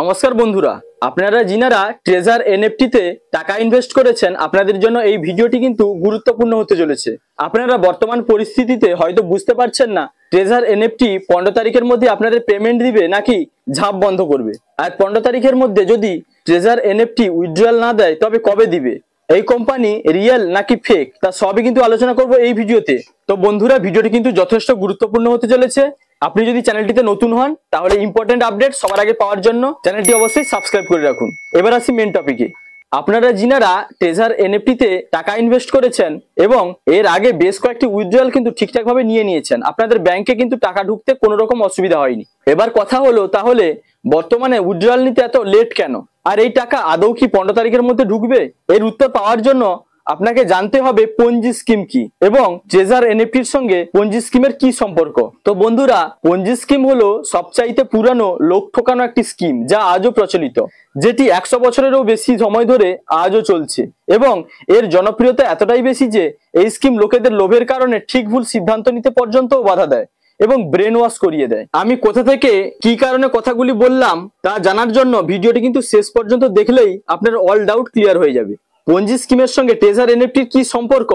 নমস্কার বন্ধুরা, আপনারা যিনারা ট্রেজার এনএফটিতে টাকা ইনভেস্ট করেছেন আপনাদের জন্য এই ভিডিওটি কিন্তু গুরুত্বপূর্ণ হতে চলেছে। আপনারা বর্তমান পরিস্থিতিতে হয়তো বুঝতে পারছেন না ট্রেজার এনএফটি 15 তারিখের মধ্যে আপনাদের পেমেন্ট দিবে নাকি ঝাঁপ বন্ধ করবে। আর 15 তারিখের মধ্যে যদি ট্রেজার এনএফটি উইথড্রয়াল না দেয় তবে কবে দিবে, এই কোম্পানি রিয়েল নাকি ফেক, তা সবই কিন্তু আলোচনা করব এই ভিডিওতে। তো বন্ধুরা, ভিডিওটি কিন্তু যথেষ্ট গুরুত্বপূর্ণ হতে চলেছে। আপনি যদি চ্যানেলটিতে নতুন হন তাহলে ইম্পর্টেন্ট আপডেট সবার আগে পাওয়ার জন্য চ্যানেলটি অবশ্যই সাবস্ক্রাইব করে রাখুন। এবার আসি মেন টপিকে। আপনারা যিনারা ট্রেজার এনএফটিতে টাকা ইনভেস্ট করেছেন এবং এর আগে বেশ কয়েকটি উইথড্রয়াল কিন্তু ঠিকঠাক ভাবে নিয়েছেন, আপনাদের ব্যাংকে কিন্তু টাকা ঢুকতে কোনো রকম অসুবিধা হয়নি। এবার কথা হলো, তাহলে বর্তমানে উইথড্রয়াল নিতে এত লেট কেন, আর এই টাকা আদৌ কি 15 তারিখের মধ্যে ঢুকবে? এর উত্তর পাওয়ার জন্য আপনাকে জানতে হবে পঞ্জি স্কিম কি এবং ট্রেজার এনএফটির সঙ্গে পঞ্জি স্কিমের কি সম্পর্ক। তো বন্ধুরা, পঞ্জি স্কিম হলো সবচাইতে পুরানো লোক ঠকানো একটি স্কিম যা আজও প্রচলিত, যেটি 100 বছরেরও বেশি সময় ধরে আজও চলছে এবং এর জনপ্রিয়তা এতটাই বেশি যে এই স্কিম লোকেদের লোভের কারণে ঠিক ভুল সিদ্ধান্ত নিতে পর্যন্তও বাধা দেয় এবং ব্রেন ওয়াশ করিয়ে দেয়। আমি কোথা থেকে কি কারণে কথাগুলি বললাম তা জানার জন্য ভিডিওটি কিন্তু শেষ পর্যন্ত দেখলেই আপনার অল ডাউট ক্লিয়ার হয়ে যাবে। পঞ্জি স্কিমের সঙ্গে ট্রেজার এনএফটির কি সম্পর্ক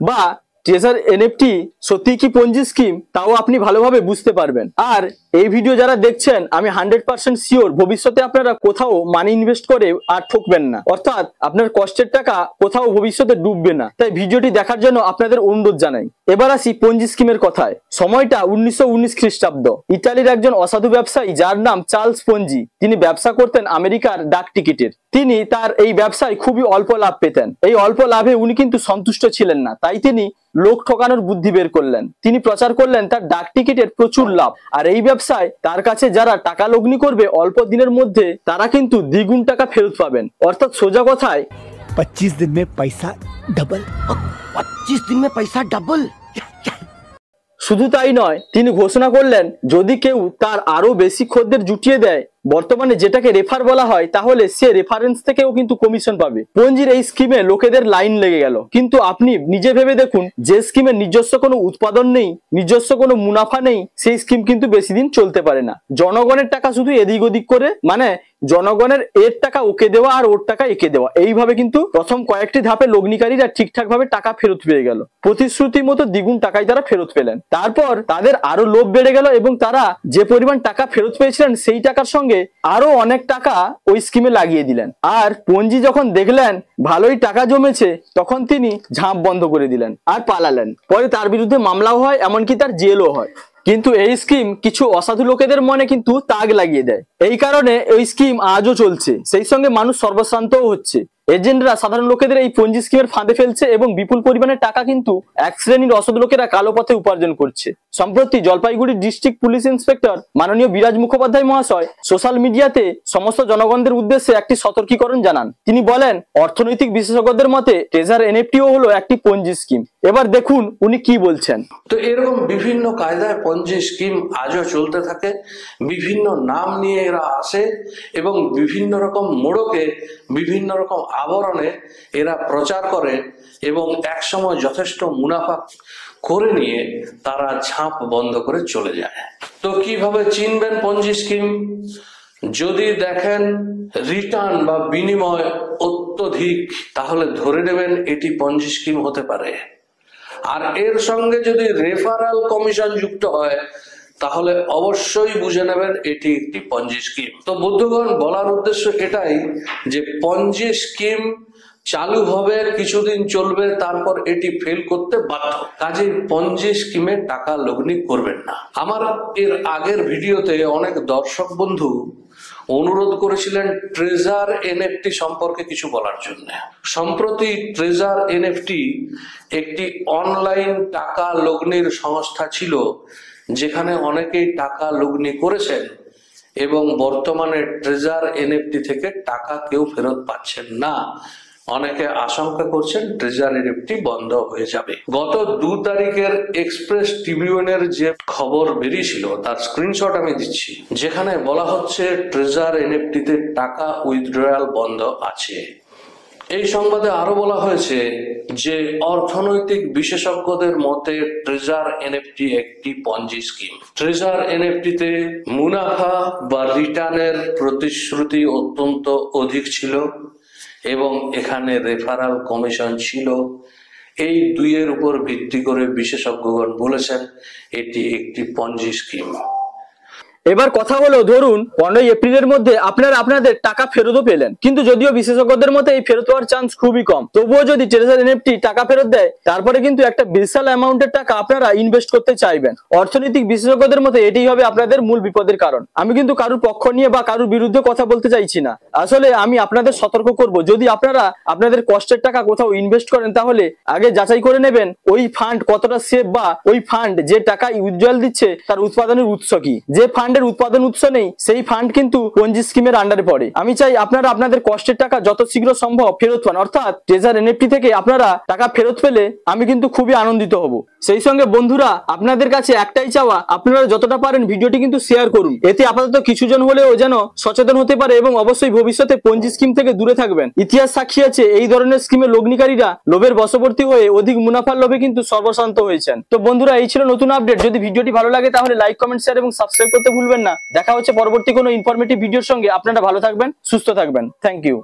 বা ট্রেজার এনএফটি সত্যি কি পঞ্জি স্কিম, তাও আপনি ভালোভাবে বুঝতে পারবেন। আর এই ভিডিও যারা দেখছেন আমি 100% শিওর ভবিষ্যতে আপনারা কোথাও মানি ইনভেস্ট করে আর ঠকবেন না, অর্থাৎ আপনার কষ্টের টাকা কোথাও ভবিষ্যতে ডুববে না। তাই ভিডিওটি দেখার জন্য আপনাদের অনুরোধ জানাই। এবার আসি পঞ্জি স্কিমের কথায়। সময়টা 1919 খ্রিস্টাব্দ। ইতালির একজন অসাধু ব্যবসায়ী যার নাম চার্লস পঞ্জি, তিনি ব্যবসা করতেন আমেরিকার ডাক টিকিটের। তিনি তার এই ব্যবসায় খুবই অল্প লাভ পেতেন। এই অল্প লাভে উনি কিন্তু সন্তুষ্ট ছিলেন না, তাই তিনি লোক ঠকানোর বুদ্ধি বের করলেন। তিনি প্রচার করলেন তার ডাক টিকিটের প্রচুর লাভ, আর এই ব্যবসায় তার কাছে যারা টাকা লগ্নি করবে অল্প দিনের মধ্যে তারা কিন্তু দ্বিগুণ টাকা ফেরত পাবেন। অর্থাৎ সোজা কথায় 25 दिन में पैसा डबल। 25 दिन में पैसा डबल। শুধু তাই নয়, তিনি ঘোষণা করলেন যদি কেউ তার আরো বেশি খদ্দের জুটিয়ে দেয়, বর্তমানে যেটাকে রেফার বলা হয়, তাহলে সে রেফারেন্স থেকেও কিন্তু কমিশন পাবে। পঞ্জির এই স্কিমে লোকেদের লাইন লেগে গেল। কিন্তু আপনি নিজে ভেবে দেখুন, যে স্কিমের নিজস্ব কোনো উৎপাদন নেই, নিজস্ব কোনো মুনাফা নেই, সেই স্কিম কিন্তু বেশি দিন চলতে পারে না। জনগণের টাকা শুধু এদিক ওদিক করে, মানে জনগণের এর টাকা ওকে দেওয়া আর ওর টাকা একে দেওয়া, এইভাবে কিন্তু প্রথম কয়েকটি ধাপে লগ্নিকারীরা ঠিকঠাক ভাবে টাকা ফেরত পেয়ে গেল। প্রতিশ্রুতি মতো দ্বিগুণ টাকাই তারা ফেরত পেলেন। তারপর তাদের আরো লোভ বেড়ে গেল এবং তারা যে পরিমাণ টাকা ফেরত পেয়েছিলেন সেই টাকার সঙ্গে আরো অনেক টাকা ওই স্কিমে লাগিয়ে দিলেন। আর পঞ্জি যখন দেখলেন ভালোই টাকা জমেছে, তখন তিনি ঝাঁপ বন্ধ করে দিলেন আর পালালেন। পরে তার বিরুদ্ধে মামলাও হয়, এমনকি তার জেলও হয়। কিন্তু এই স্কিম কিছু অসাধু লোকেদের মনে কিন্তু তাগ লাগিয়ে দেয়। এই কারণে এই স্কিম আজও চলছে, সেই সঙ্গে মানুষ সর্বশ্রান্তও হচ্ছে। এজেন্টরা সাধারণ লোকেদের এই পঞ্জি স্কিমের ফাঁদে ফেলছে এবং বিপুল পরিমাণে টাকা কিন্তু এক শ্রেণীর অসৎ লোকেরা কালো পথে উপার্জন করছে। সম্প্রতি জলপাইগুড়ি ডিস্ট্রিক্ট পুলিশ ইন্সপেক্টর মাননীয় বিরাজ মুখোপাধ্যায় মহাশয় সোশ্যাল মিডিয়াতে সমস্ত জনগণদের উদ্দেশ্যে একটি সতর্কীকরণ জানান। তিনি বলেন, অর্থনৈতিক বিশেষজ্ঞদের মতে ট্রেজার এনএফটিও হলো একটি পঞ্জি স্কিম। এবার দেখুন উনি কি বলছেন। তো এরকম বিভিন্ন কায়দায় পঞ্জি স্কিম আজও চলতে থাকে। বিভিন্ন নাম নিয়ে এরা আসে এবং বিভিন্ন রকম মোড়কে, বিভিন্ন রকম আবরণে এরা প্রচার করে এবং একসময় যথেষ্ট মুনাফা করে নিয়ে তারা ঝাঁপ বন্ধ করে চলে যায়। তো কিভাবে চিনবেন পঞ্জি স্কিম? যদি দেখেন রিটার্ন বা বিনিময় অত্যধিক, তাহলে ধরে নেবেন এটি পঞ্জি স্কিম হতে পারে। আর এর সঙ্গে যদি রেফারাল কমিশন যুক্ত হয়, তাহলে অবশ্যই বুঝে নেবেন এটি একটি পঞ্জি স্কিম। তো বন্ধুগণ, বলার উদ্দেশ্য এটাই যে পঞ্জি স্কিম চালু হবে, কিছুদিন চলবে, তারপর এটি ফেল করতে বাধ্য। কাজেই পঞ্জি স্কিমে টাকা লগ্নি করবেন না। আমার এর আগের ভিডিওতে অনেক দর্শক বন্ধু অনুরোধ করেছিলেন ট্রেজার এনএফটি সম্পর্কে কিছু বলার জন্য। সম্প্রতি ট্রেজার এনএফটি একটি অনলাইন টাকা লগ্নির সংস্থা ছিল, যেখানে অনেকেই টাকা লগ্নি করেছেন এবং বর্তমানে ট্রেজার এনএফটি থেকে টাকা কেউ ফেরত পাচ্ছেন না। অনেকে আশঙ্কা করছেন ট্রেজার এনএফটি বন্ধ হয়ে যাবে। গত 2 তারিখের এক্সপ্রেস ট্রিবিউনের যে খবর বেরিয়েছিল তার স্ক্রিনশট আমি দিচ্ছি, যেখানে বলা হচ্ছে ট্রেজার এনএফটিতে টাকা উইথড্রয়াল বন্ধ আছে। এই সংবাদে আরো বলা হয়েছে যে অর্থনৈতিক বিশেষজ্ঞদের মতে ট্রেজার এনএফটি একটি পঞ্জি স্কিম। ট্রেজার এনএফটিতে মুনাফা বা রিটার্নের প্রতিশ্রুতি অত্যন্ত অধিক ছিল এবং এখানে রেফারাল কমিশন ছিল। এই দুইয়ের উপর ভিত্তি করে বিশেষজ্ঞগণ বলেছেন এটি একটি পঞ্জি স্কিম। এবার কথা হলো, ধরুন 15 এপ্রিলের মধ্যে আপনারা আপনাদের টাকা ফেরতও পেলেন, কিন্তু যদিও বিশেষজ্ঞদের মতে এই ফেরত হওয়ার চান্স খুবই কম, তবুও যদি ট্রেজার এনএফটি টাকা ফেরত দেয় তারপরে কিন্তু একটা বিশাল অ্যামাউন্টের টাকা আপনারা ইনভেস্ট করতে চাইবেন। অর্থনৈতিক বিশেষজ্ঞদের মতে এটাই হবে আপনাদের মূল বিপদের কারণ। আমি কিন্তু কারোর পক্ষ নিয়ে বা কারোর বিরুদ্ধে কথা বলতে চাইছি না, আসলে আমি আপনাদের সতর্ক করব, যদি আপনারা আপনাদের কষ্টের টাকা কোথাও ইনভেস্ট করেন তাহলে আগে যাচাই করে নেবেন ওই ফান্ড কতটা সেফ, বা ওই ফান্ড যে টাকা উজ্জ্বল দিচ্ছে তার উৎপাদনের উৎস কি। যে ফান্ডের উৎপাদন উৎস নেই সেই ফান্ড কিন্তু পঞ্জি স্কিমের আন্ডারে পড়ে। আমি চাই আপনারা আপনাদের কষ্টের টাকা যত শীঘ্র সম্ভব ফেরত পান, অর্থাৎ ট্রেজার এনএফটি থেকে আপনারা টাকা ফেরত পেলে আমি কিন্তু খুবই আনন্দিত হব। সেই সঙ্গে বন্ধুরা, আপনাদের কাছে একটাই চাওয়া, আপনারা যতটা পারেন ভিডিওটি কিন্তু শেয়ার করুন, এতে আপাতত কিছুজন হলেও যেন সচেতন হতে পারে এবং অবশ্যই ভবিষ্যতে পঞ্জি স্কিম থেকে দূরে থাকবেন। ইতিহাস সাক্ষী আছে এই ধরনের স্কিমের লগ্নিকারীরা লোভের বশবর্তী হয়ে অধিক মুনাফার লোভে কিন্তু সর্বশান্ত হয়েছেন। তো বন্ধুরা, এই ছিল নতুন আপডেট। যদি ভিডিওটি ভালো লাগে তাহলে লাইক, কমেন্ট, শেয়ার এবং সাবস্ক্রাইব করতে ভুলবেন না। দেখা হচ্ছে পরবর্তী কোনো ইনফরমেটিভ ভিডিওর সঙ্গে। আপনারা ভালো থাকবেন, সুস্থ থাকবেন। Thank you.